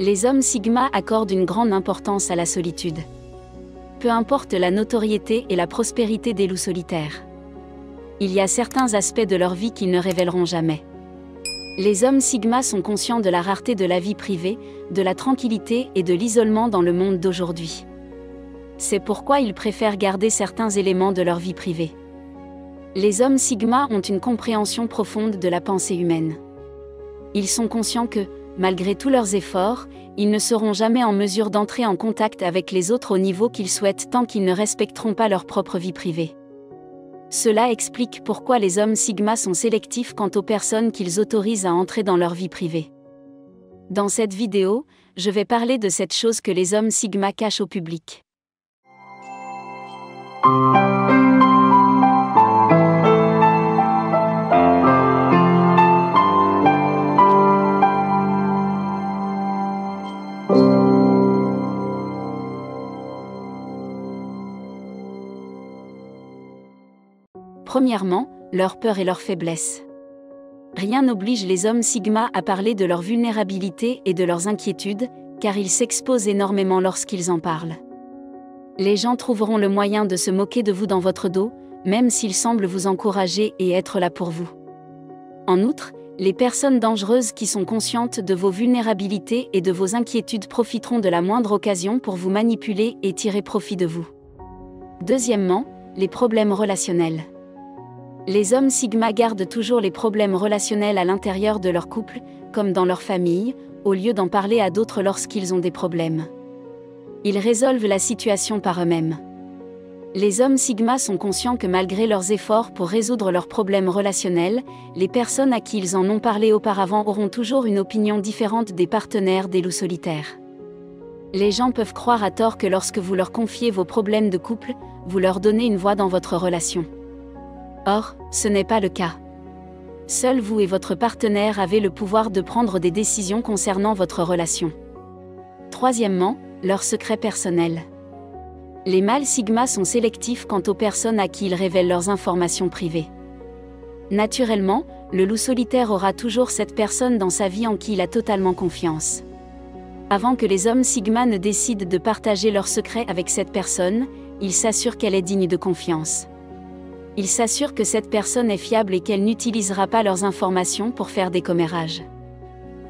Les hommes Sigma accordent une grande importance à la solitude. Peu importe la notoriété et la prospérité des loups solitaires. Il y a certains aspects de leur vie qu'ils ne révéleront jamais. Les hommes Sigma sont conscients de la rareté de la vie privée, de la tranquillité et de l'isolement dans le monde d'aujourd'hui. C'est pourquoi ils préfèrent garder certains éléments de leur vie privée. Les hommes Sigma ont une compréhension profonde de la pensée humaine. Ils sont conscients que, malgré tous leurs efforts, ils ne seront jamais en mesure d'entrer en contact avec les autres au niveau qu'ils souhaitent tant qu'ils ne respecteront pas leur propre vie privée. Cela explique pourquoi les hommes Sigma sont sélectifs quant aux personnes qu'ils autorisent à entrer dans leur vie privée. Dans cette vidéo, je vais parler de cette chose que les hommes Sigma cachent au public. Premièrement, leur peur et leur faiblesse. Rien n'oblige les hommes Sigma à parler de leur vulnérabilité et de leurs inquiétudes, car ils s'exposent énormément lorsqu'ils en parlent. Les gens trouveront le moyen de se moquer de vous dans votre dos, même s'ils semblent vous encourager et être là pour vous. En outre, les personnes dangereuses qui sont conscientes de vos vulnérabilités et de vos inquiétudes profiteront de la moindre occasion pour vous manipuler et tirer profit de vous. Deuxièmement, les problèmes relationnels. Les hommes Sigma gardent toujours les problèmes relationnels à l'intérieur de leur couple, comme dans leur famille, au lieu d'en parler à d'autres lorsqu'ils ont des problèmes. Ils résolvent la situation par eux-mêmes. Les hommes Sigma sont conscients que malgré leurs efforts pour résoudre leurs problèmes relationnels, les personnes à qui ils en ont parlé auparavant auront toujours une opinion différente des partenaires des loups solitaires. Les gens peuvent croire à tort que lorsque vous leur confiez vos problèmes de couple, vous leur donnez une voix dans votre relation. Or, ce n'est pas le cas. Seul vous et votre partenaire avez le pouvoir de prendre des décisions concernant votre relation. Troisièmement, leurs secrets personnels. Les mâles Sigma sont sélectifs quant aux personnes à qui ils révèlent leurs informations privées. Naturellement, le loup solitaire aura toujours cette personne dans sa vie en qui il a totalement confiance. Avant que les hommes Sigma ne décident de partager leurs secrets avec cette personne, ils s'assurent qu'elle est digne de confiance. Ils s'assurent que cette personne est fiable et qu'elle n'utilisera pas leurs informations pour faire des commérages.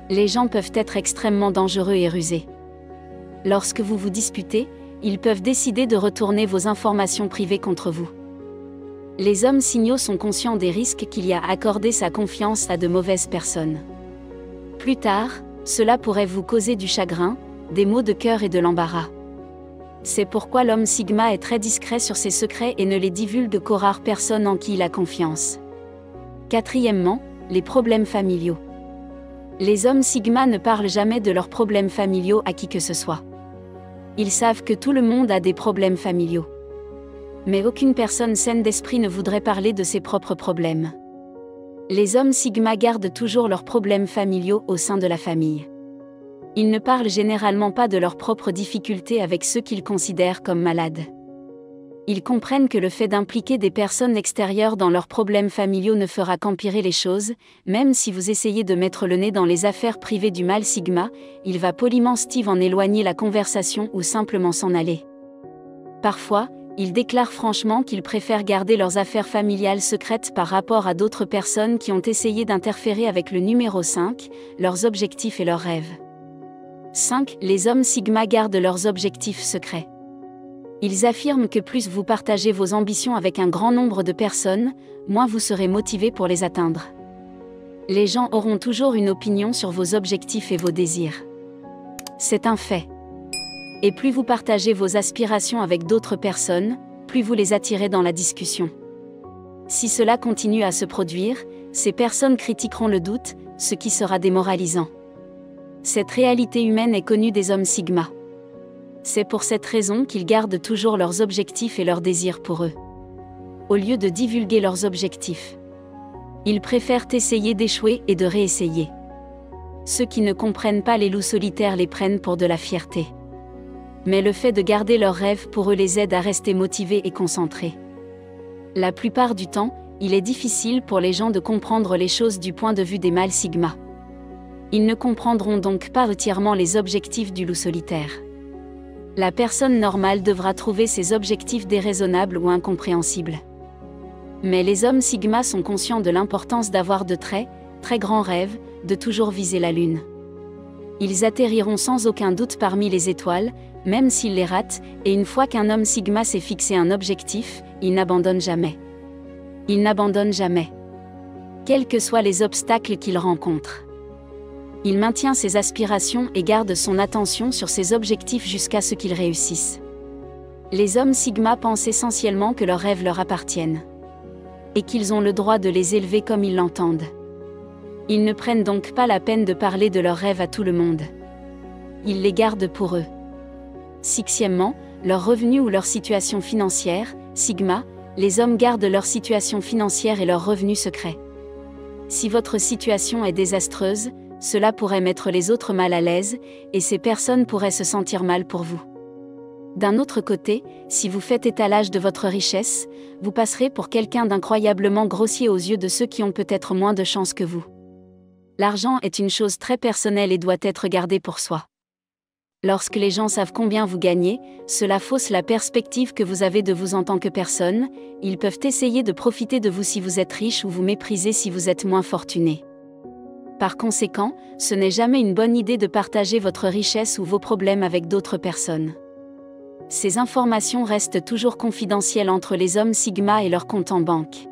Les gens peuvent être extrêmement dangereux et rusés. Lorsque vous vous disputez, ils peuvent décider de retourner vos informations privées contre vous. Les hommes signaux sont conscients des risques qu'il y a à accorder sa confiance à de mauvaises personnes. Plus tard, cela pourrait vous causer du chagrin, des maux de cœur et de l'embarras. C'est pourquoi l'homme Sigma est très discret sur ses secrets et ne les divulgue qu'aux rares personnes en qui il a confiance. Quatrièmement, les problèmes familiaux. Les hommes Sigma ne parlent jamais de leurs problèmes familiaux à qui que ce soit. Ils savent que tout le monde a des problèmes familiaux. Mais aucune personne saine d'esprit ne voudrait parler de ses propres problèmes. Les hommes Sigma gardent toujours leurs problèmes familiaux au sein de la famille. Ils ne parlent généralement pas de leurs propres difficultés avec ceux qu'ils considèrent comme malades. Ils comprennent que le fait d'impliquer des personnes extérieures dans leurs problèmes familiaux ne fera qu'empirer les choses, même si vous essayez de mettre le nez dans les affaires privées du mâle Sigma, il va poliment Steve en éloigner la conversation ou simplement s'en aller. Parfois, ils déclarent franchement qu'ils préfèrent garder leurs affaires familiales secrètes par rapport à d'autres personnes qui ont essayé d'interférer avec le numéro 5, leurs objectifs et leurs rêves. 5. Les hommes Sigma gardent leurs objectifs secrets. Ils affirment que plus vous partagez vos ambitions avec un grand nombre de personnes, moins vous serez motivé pour les atteindre. Les gens auront toujours une opinion sur vos objectifs et vos désirs. C'est un fait. Et plus vous partagez vos aspirations avec d'autres personnes, plus vous les attirez dans la discussion. Si cela continue à se produire, ces personnes critiqueront le doute, ce qui sera démoralisant. Cette réalité humaine est connue des hommes Sigma. C'est pour cette raison qu'ils gardent toujours leurs objectifs et leurs désirs pour eux. Au lieu de divulguer leurs objectifs, ils préfèrent essayer d'échouer et de réessayer. Ceux qui ne comprennent pas les loups solitaires les prennent pour de la fierté. Mais le fait de garder leurs rêves pour eux les aide à rester motivés et concentrés. La plupart du temps, il est difficile pour les gens de comprendre les choses du point de vue des mâles Sigma. Ils ne comprendront donc pas entièrement les objectifs du loup solitaire. La personne normale devra trouver ces objectifs déraisonnables ou incompréhensibles. Mais les hommes Sigma sont conscients de l'importance d'avoir de très, très grands rêves, de toujours viser la lune. Ils atterriront sans aucun doute parmi les étoiles, même s'ils les ratent, et une fois qu'un homme Sigma s'est fixé un objectif, il n'abandonne jamais. Il n'abandonne jamais. Quels que soient les obstacles qu'il rencontre. Il maintient ses aspirations et garde son attention sur ses objectifs jusqu'à ce qu'ils réussissent. Les hommes Sigma pensent essentiellement que leurs rêves leur appartiennent. Et qu'ils ont le droit de les élever comme ils l'entendent. Ils ne prennent donc pas la peine de parler de leurs rêves à tout le monde. Ils les gardent pour eux. Sixièmement, leurs revenus ou leur situation financière, Sigma, les hommes gardent leur situation financière et leurs revenus secrets. Si votre situation est désastreuse, cela pourrait mettre les autres mal à l'aise, et ces personnes pourraient se sentir mal pour vous. D'un autre côté, si vous faites étalage de votre richesse, vous passerez pour quelqu'un d'incroyablement grossier aux yeux de ceux qui ont peut-être moins de chance que vous. L'argent est une chose très personnelle et doit être gardée pour soi. Lorsque les gens savent combien vous gagnez, cela fausse la perspective que vous avez de vous en tant que personne, ils peuvent essayer de profiter de vous si vous êtes riche ou vous mépriser si vous êtes moins fortuné. Par conséquent, ce n'est jamais une bonne idée de partager votre richesse ou vos problèmes avec d'autres personnes. Ces informations restent toujours confidentielles entre les hommes Sigma et leurs comptes en banque.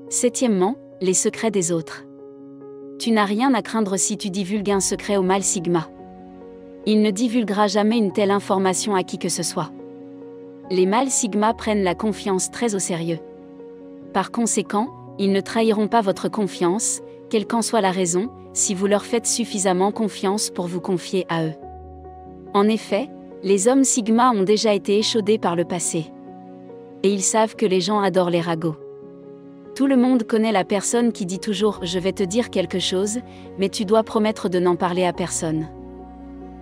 Septièmement, les secrets des autres. Tu n'as rien à craindre si tu divulgues un secret au mâle Sigma. Il ne divulguera jamais une telle information à qui que ce soit. Les mâles Sigma prennent la confiance très au sérieux. Par conséquent, ils ne trahiront pas votre confiance, quelle qu'en soit la raison, si vous leur faites suffisamment confiance pour vous confier à eux. En effet, les hommes Sigma ont déjà été échaudés par le passé. Et ils savent que les gens adorent les ragots. Tout le monde connaît la personne qui dit toujours « je vais te dire quelque chose, mais tu dois promettre de n'en parler à personne ».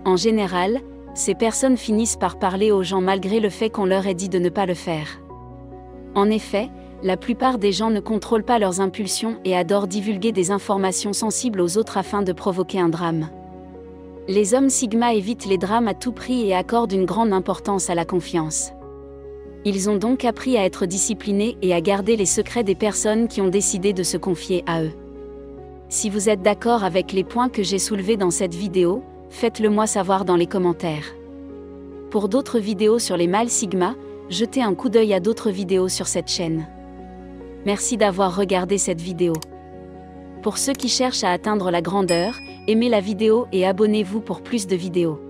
En général, ces personnes finissent par parler aux gens malgré le fait qu'on leur ait dit de ne pas le faire. En effet, la plupart des gens ne contrôlent pas leurs impulsions et adorent divulguer des informations sensibles aux autres afin de provoquer un drame. Les hommes Sigma évitent les drames à tout prix et accordent une grande importance à la confiance. Ils ont donc appris à être disciplinés et à garder les secrets des personnes qui ont décidé de se confier à eux. Si vous êtes d'accord avec les points que j'ai soulevés dans cette vidéo, faites-le moi savoir dans les commentaires. Pour d'autres vidéos sur les mâles Sigma, jetez un coup d'œil à d'autres vidéos sur cette chaîne. Merci d'avoir regardé cette vidéo. Pour ceux qui cherchent à atteindre la grandeur, aimez la vidéo et abonnez-vous pour plus de vidéos.